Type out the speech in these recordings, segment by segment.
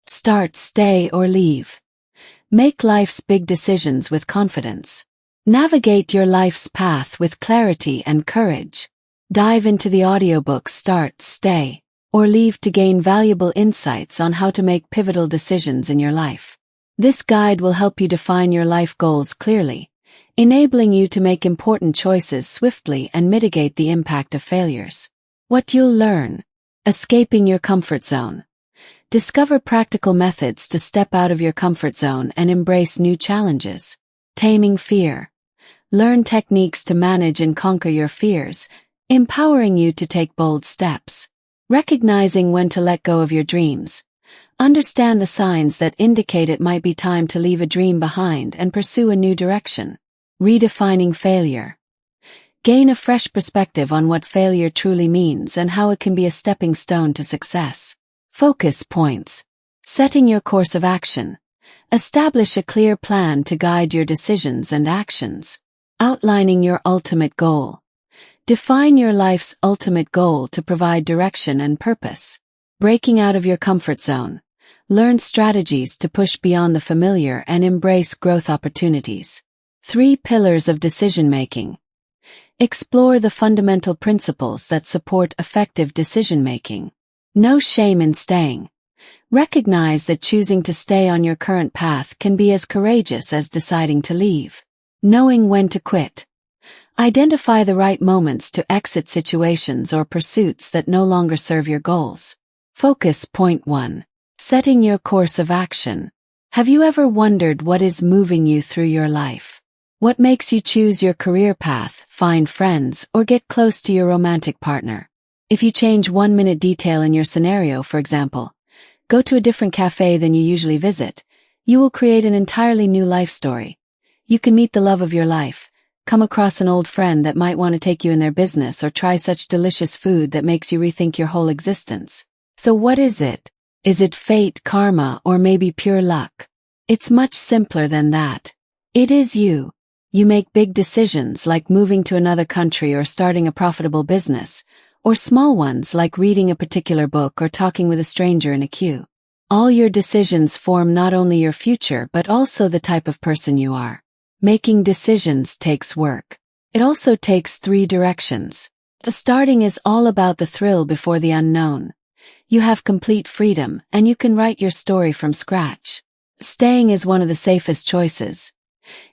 Start, stay, or leave. Make life's big decisions with confidence. Navigate your life's path with clarity and courage. Dive into the audiobook Start, Stay, or Leave to gain valuable insights on how to make pivotal decisions in your life. This guide will help you define your life goals clearly, enabling you to make important choices swiftly and mitigate the impact of failures. What you'll learn: escaping your comfort zone. Discover practical methods to step out of your comfort zone and embrace new challenges. Taming fear. Learn techniques to manage and conquer your fears, empowering you to take bold steps. Recognizing when to let go of your dreams. Understand the signs that indicate it might be time to leave a dream behind and pursue a new direction. Redefining failure. Gain a fresh perspective on what failure truly means and how it can be a stepping stone to success. Focus points. Setting your course of action. Establish a clear plan to guide your decisions and actions. Outlining your ultimate goal. Define your life's ultimate goal to provide direction and purpose. Breaking out of your comfort zone. Learn strategies to push beyond the familiar and embrace growth opportunities. 3 pillars of decision-making. Explore the fundamental principles that support effective decision-making. No shame in staying. Recognize that choosing to stay on your current path can be as courageous as deciding to leave. Knowing when to quit. Identify the right moments to exit situations or pursuits that no longer serve your goals. Focus point 1. Setting your course of action. Have you ever wondered what is moving you through your life? What makes you choose your career path, find friends, or get close to your romantic partner? If you change one minute detail in your scenario, for example, go to a different cafe than you usually visit, you will create an entirely new life story. You can meet the love of your life, come across an old friend that might want to take you in their business, or try such delicious food that makes you rethink your whole existence. So what is it? Is it fate, karma, or maybe pure luck? It's much simpler than that. It is you. You make big decisions like moving to another country or starting a profitable business, or small ones like reading a particular book or talking with a stranger in a queue. All your decisions form not only your future but also the type of person you are. Making decisions takes work. It also takes 3 directions. The starting is all about the thrill before the unknown. You have complete freedom, and you can write your story from scratch. Staying is one of the safest choices.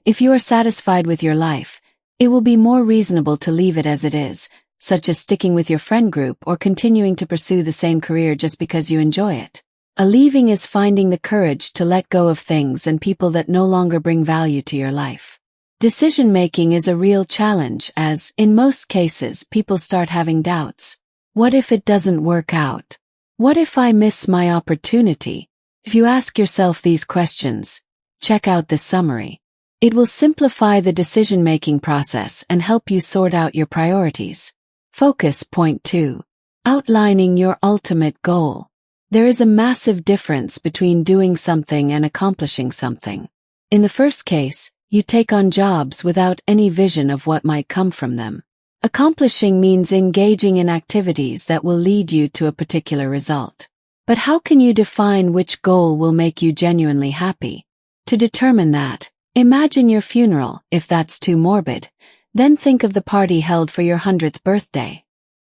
If you are satisfied with your life, it will be more reasonable to leave it as it is, such as sticking with your friend group or continuing to pursue the same career just because you enjoy it. A leaving is finding the courage to let go of things and people that no longer bring value to your life. Decision-making is a real challenge as, in most cases, people start having doubts. What if it doesn't work out? What if I miss my opportunity? If you ask yourself these questions, check out this summary. It will simplify the decision-making process and help you sort out your priorities. Focus point 2. Outlining your ultimate goal. There is a massive difference between doing something and accomplishing something. In the first case, you take on jobs without any vision of what might come from them. Accomplishing means engaging in activities that will lead you to a particular result. But how can you define which goal will make you genuinely happy? To determine that, imagine your funeral, if that's too morbid. Then think of the party held for your 100th birthday.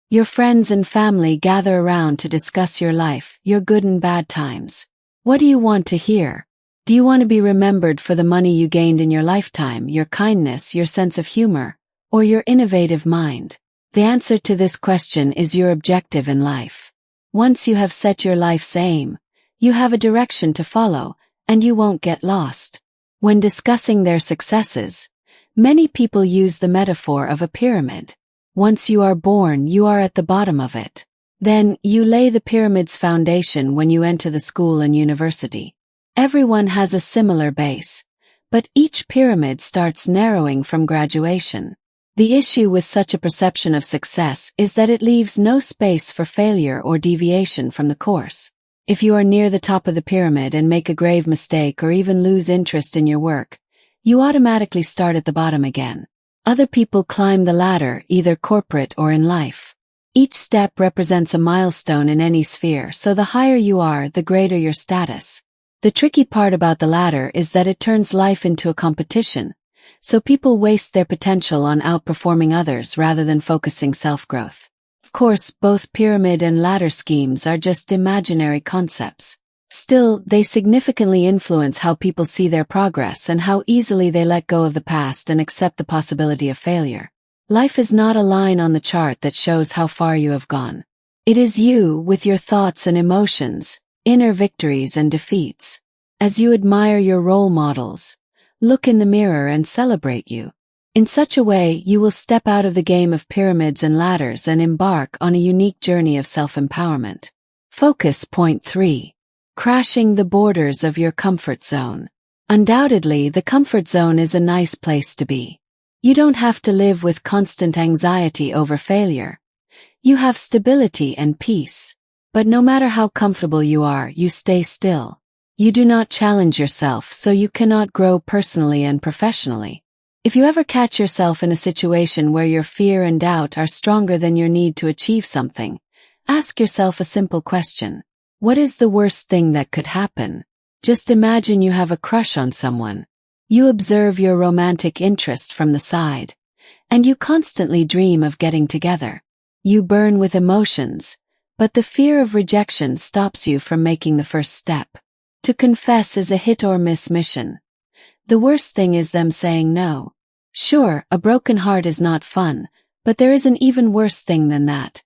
Your friends and family gather around to discuss your life, your good and bad times. What do you want to hear? Do you want to be remembered for the money you gained in your lifetime, your kindness, your sense of humor, or your innovative mind? The answer to this question is your objective in life. Once you have set your life's aim, you have a direction to follow, and you won't get lost. When discussing their successes, many people use the metaphor of a pyramid. Once you are born, you are at the bottom of it. Then, you lay the pyramid's foundation when you enter the school and university. Everyone has a similar base, but each pyramid starts narrowing from graduation. The issue with such a perception of success is that it leaves no space for failure or deviation from the course. If you are near the top of the pyramid and make a grave mistake or even lose interest in your work, you automatically start at the bottom again. Other people climb the ladder, either corporate or in life. Each step represents a milestone in any sphere, so the higher you are, the greater your status. The tricky part about the ladder is that it turns life into a competition, so people waste their potential on outperforming others rather than focusing self-growth. Of course, both pyramid and ladder schemes are just imaginary concepts. Still, they significantly influence how people see their progress and how easily they let go of the past and accept the possibility of failure. Life is not a line on the chart that shows how far you have gone. It is you, with your thoughts and emotions, inner victories and defeats. As you admire your role models, look in the mirror and celebrate you. In such a way, you will step out of the game of pyramids and ladders and embark on a unique journey of self-empowerment. Focus point 3. Crashing the borders of your comfort zone. Undoubtedly, the comfort zone is a nice place to be. You don't have to live with constant anxiety over failure. You have stability and peace. But no matter how comfortable you are, you stay still. You do not challenge yourself, so you cannot grow personally and professionally. If you ever catch yourself in a situation where your fear and doubt are stronger than your need to achieve something, ask yourself a simple question. What is the worst thing that could happen? Just imagine you have a crush on someone. You observe your romantic interest from the side, and you constantly dream of getting together. You burn with emotions, but the fear of rejection stops you from making the first step. To confess is a hit-or-miss mission. The worst thing is them saying no. Sure, a broken heart is not fun, but there is an even worse thing than that.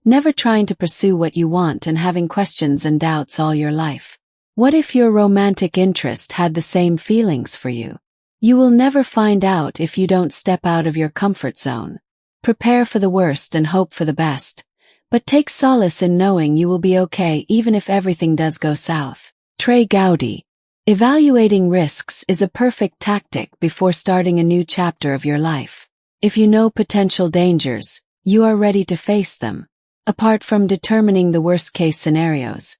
Never trying to pursue what you want and having questions and doubts all your life. What if your romantic interest had the same feelings for you? You will never find out if you don't step out of your comfort zone. Prepare for the worst and hope for the best, but take solace in knowing you will be okay even if everything does go south. Trey Gowdy. Evaluating risks is a perfect tactic before starting a new chapter of your life. If you know potential dangers, you are ready to face them. Apart from determining the worst-case scenarios,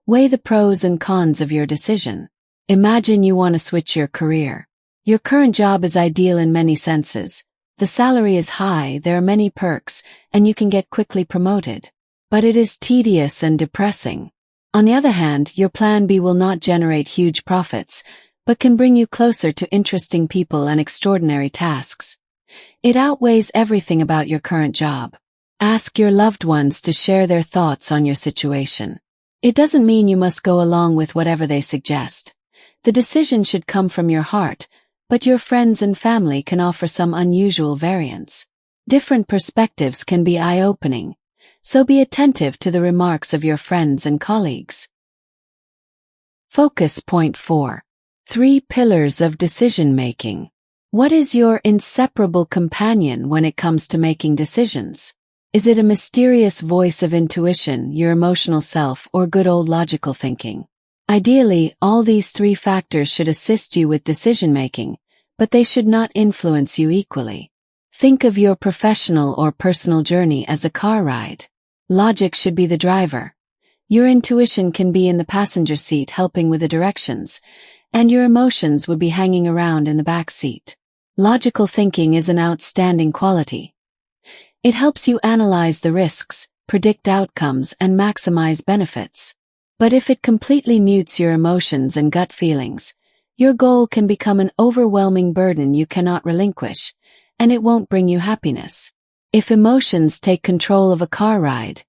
weigh the pros and cons of your decision. Imagine you want to switch your career. Your current job is ideal in many senses. The salary is high, there are many perks, and you can get quickly promoted. But it is tedious and depressing. On the other hand, your plan B will not generate huge profits, but can bring you closer to interesting people and extraordinary tasks. It outweighs everything about your current job. Ask your loved ones to share their thoughts on your situation. It doesn't mean you must go along with whatever they suggest. The decision should come from your heart, but your friends and family can offer some unusual variants. Different perspectives can be eye-opening, so be attentive to the remarks of your friends and colleagues. Focus point 4. 3 pillars of decision-making. What is your inseparable companion when it comes to making decisions? Is it a mysterious voice of intuition, your emotional self, or good old logical thinking? Ideally, all these 3 factors should assist you with decision-making, but they should not influence you equally. Think of your professional or personal journey as a car ride. Logic should be the driver. Your intuition can be in the passenger seat helping with the directions, and your emotions would be hanging around in the back seat. Logical thinking is an outstanding quality. It helps you analyze the risks, predict outcomes, and maximize benefits. But if it completely mutes your emotions and gut feelings, your goal can become an overwhelming burden you cannot relinquish, and it won't bring you happiness. If emotions take control of a car ride,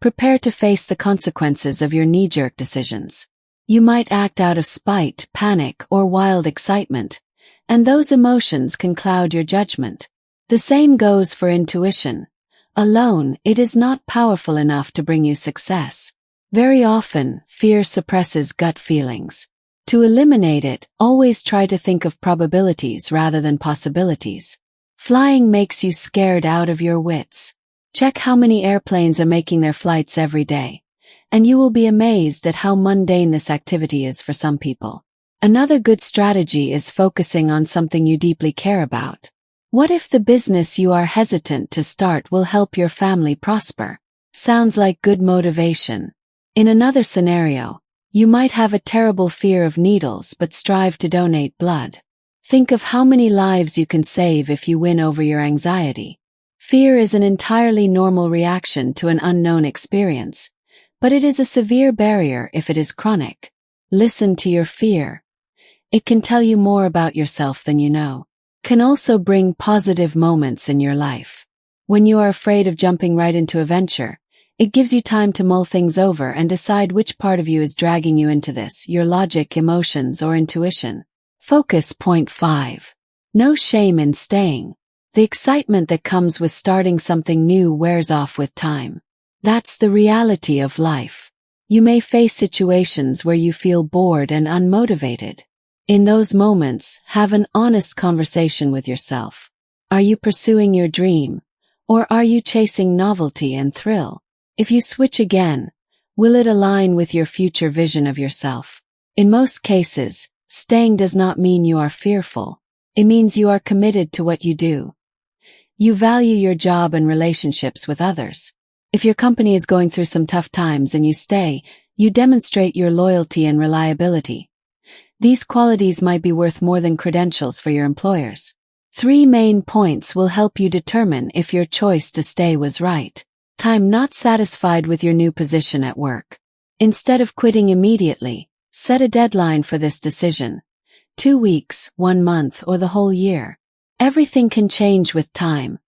prepare to face the consequences of your knee-jerk decisions. You might act out of spite, panic, or wild excitement, and those emotions can cloud your judgment. The same goes for intuition. Alone, it is not powerful enough to bring you success. Very often, fear suppresses gut feelings. To eliminate it, always try to think of probabilities rather than possibilities. Flying makes you scared out of your wits. Check how many airplanes are making their flights every day, and you will be amazed at how mundane this activity is for some people. Another good strategy is focusing on something you deeply care about. What if the business you are hesitant to start will help your family prosper? Sounds like good motivation. In another scenario, you might have a terrible fear of needles but strive to donate blood. Think of how many lives you can save if you win over your anxiety. Fear is an entirely normal reaction to an unknown experience, but it is a severe barrier if it is chronic. Listen to your fear. It can tell you more about yourself than you know. Can also bring positive moments in your life. When you are afraid of jumping right into a venture, it gives you time to mull things over and decide which part of you is dragging you into this, your logic, emotions, or intuition. Focus. Point 5. No shame in staying. The excitement that comes with starting something new wears off with time. That's the reality of life. You may face situations where you feel bored and unmotivated. In those moments, have an honest conversation with yourself. Are you pursuing your dream, or are you chasing novelty and thrill? If you switch again, will it align with your future vision of yourself? In most cases, staying does not mean you are fearful. It means you are committed to what you do. You value your job and relationships with others. If your company is going through some tough times and you stay, you demonstrate your loyalty and reliability. These qualities might be worth more than credentials for your employers. 3 main points will help you determine if your choice to stay was right. Time. Not satisfied with your new position at work. Instead of quitting immediately, set a deadline for this decision. 2 weeks, 1 month, or the whole year. Everything can change with time,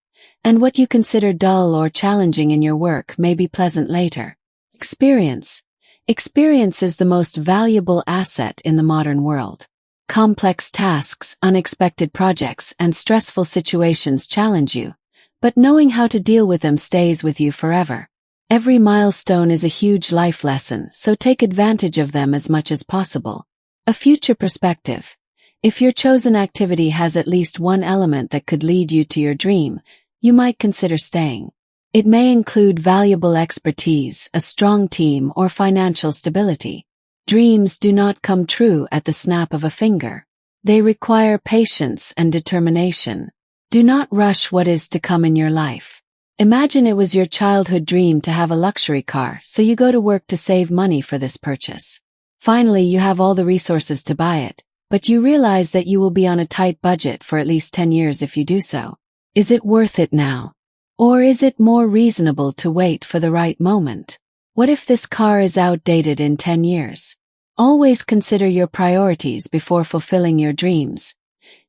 and what you consider dull or challenging in your work may be pleasant later. Experience. Experience is the most valuable asset in the modern world. Complex tasks, unexpected projects, and stressful situations challenge you, but knowing how to deal with them stays with you forever. Every milestone is a huge life lesson, so take advantage of them as much as possible. A future perspective. If your chosen activity has at least one element that could lead you to your dream, you might consider staying. It may include valuable expertise, a strong team, or financial stability. Dreams do not come true at the snap of a finger. They require patience and determination. Do not rush what is to come in your life. Imagine it was your childhood dream to have a luxury car, so you go to work to save money for this purchase. Finally, you have all the resources to buy it, but you realize that you will be on a tight budget for at least 10 years if you do so. Is it worth it now? Or is it more reasonable to wait for the right moment? What if this car is outdated in 10 years? Always consider your priorities before fulfilling your dreams.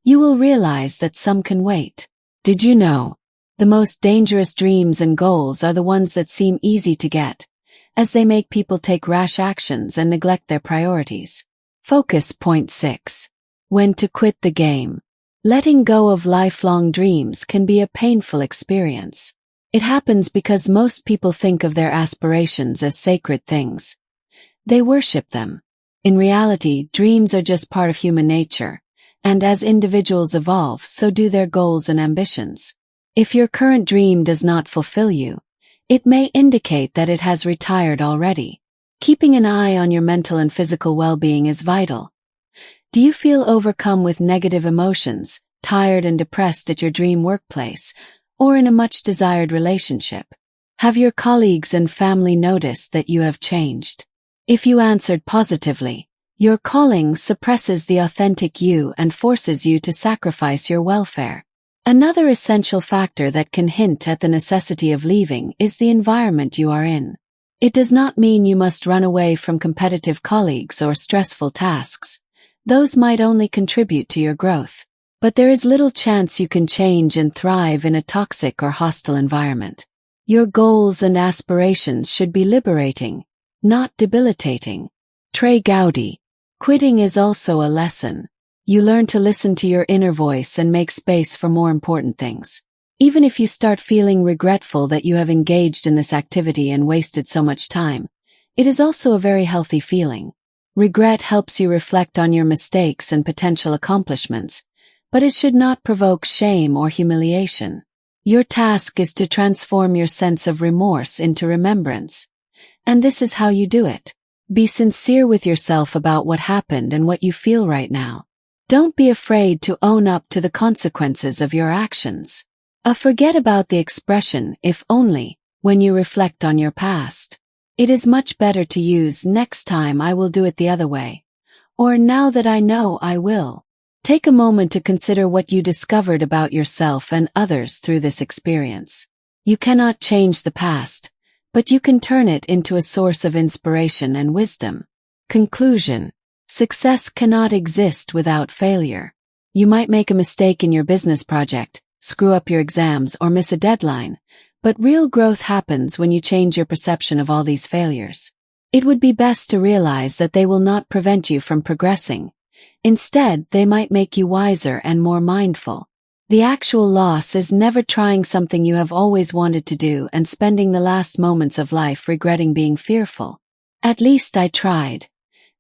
You will realize that some can wait. Did you know? The most dangerous dreams and goals are the ones that seem easy to get, as they make people take rash actions and neglect their priorities. Focus. Point 6. When to quit the game. Letting go of lifelong dreams can be a painful experience. It happens because most people think of their aspirations as sacred things. They worship them. In reality, dreams are just part of human nature, and as individuals evolve, so do their goals and ambitions. If your current dream does not fulfill you, it may indicate that it has retired already. Keeping an eye on your mental and physical well-being is vital. Do you feel overcome with negative emotions, tired and depressed at your dream workplace, or in a much-desired relationship? Have your colleagues and family noticed that you have changed? If you answered positively, your calling suppresses the authentic you and forces you to sacrifice your welfare. Another essential factor that can hint at the necessity of leaving is the environment you are in. It does not mean you must run away from competitive colleagues or stressful tasks. Those might only contribute to your growth. But there is little chance you can change and thrive in a toxic or hostile environment. Your goals and aspirations should be liberating, not debilitating. Trey Gowdy. Quitting is also a lesson. You learn to listen to your inner voice and make space for more important things. Even if you start feeling regretful that you have engaged in this activity and wasted so much time, it is also a very healthy feeling. Regret helps you reflect on your mistakes and potential accomplishments, but it should not provoke shame or humiliation. Your task is to transform your sense of remorse into remembrance. And this is how you do it. Be sincere with yourself about what happened and what you feel right now. Don't be afraid to own up to the consequences of your actions. Forget about the expression, if only, when you reflect on your past. It is much better to use next time I will do it the other way, or now that I know I will. Take a moment to consider what you discovered about yourself and others through this experience. You cannot change the past, but you can turn it into a source of inspiration and wisdom. Conclusion: success cannot exist without failure. You might make a mistake in your business project, screw up your exams, or miss a deadline, but real growth happens when you change your perception of all these failures. It would be best to realize that they will not prevent you from progressing. Instead, they might make you wiser and more mindful. The actual loss is never trying something you have always wanted to do and spending the last moments of life regretting being fearful. At least I tried.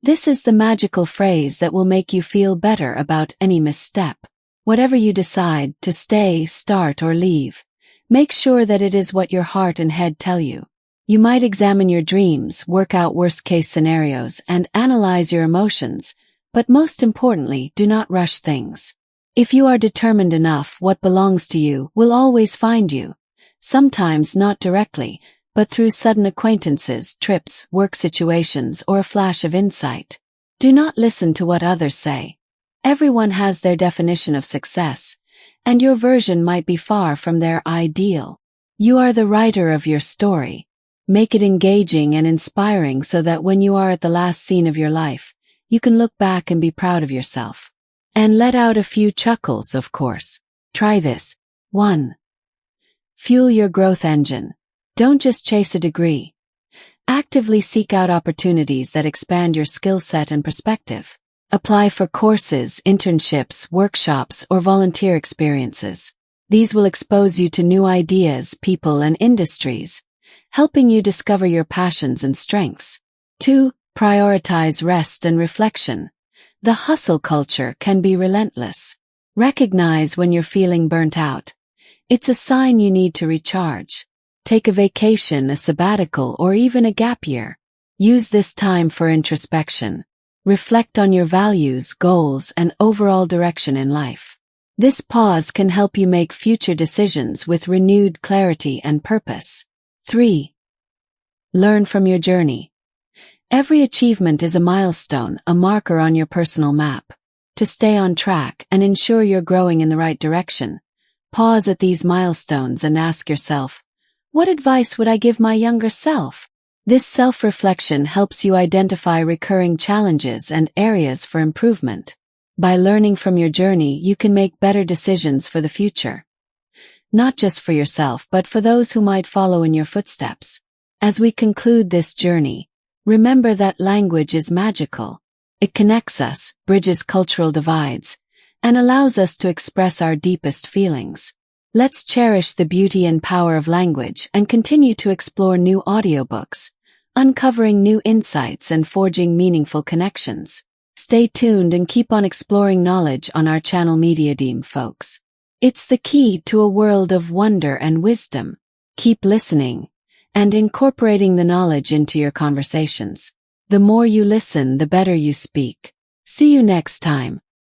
This is the magical phrase that will make you feel better about any misstep. Whatever you decide to stay, start, or leave, make sure that it is what your heart and head tell you. You might examine your dreams, work out worst-case scenarios, and analyze your emotions, but most importantly, do not rush things. If you are determined enough, what belongs to you will always find you. Sometimes not directly, but through sudden acquaintances, trips, work situations, or a flash of insight. Do not listen to what others say. Everyone has their definition of success, and your version might be far from their ideal. You are the writer of your story. Make it engaging and inspiring so that when you are at the last scene of your life, you can look back and be proud of yourself. And let out a few chuckles, of course. Try this. 1. Fuel your growth engine. Don't just chase a degree. Actively seek out opportunities that expand your skill set and perspective. Apply for courses, internships, workshops, or volunteer experiences. These will expose you to new ideas, people, and industries, helping you discover your passions and strengths. 2. Prioritize rest and reflection. The hustle culture can be relentless. Recognize when you're feeling burnt out. It's a sign you need to recharge. Take a vacation, a sabbatical, or even a gap year. Use this time for introspection. Reflect on your values, goals, and overall direction in life. This pause can help you make future decisions with renewed clarity and purpose. 3. Learn from your journey. Every achievement is a milestone, a marker on your personal map. To stay on track and ensure you're growing in the right direction, pause at these milestones and ask yourself, what advice would I give my younger self? This self-reflection helps you identify recurring challenges and areas for improvement. By learning from your journey, you can make better decisions for the future. Not just for yourself, but for those who might follow in your footsteps. As we conclude this journey, remember that language is magical. It connects us, bridges cultural divides, and allows us to express our deepest feelings. Let's cherish the beauty and power of language and continue to explore new audiobooks, uncovering new insights and forging meaningful connections. Stay tuned and keep on exploring knowledge on our channel Media Team, folks. It's the key to a world of wonder and wisdom. Keep listening and incorporating the knowledge into your conversations. The more you listen, the better you speak. See you next time.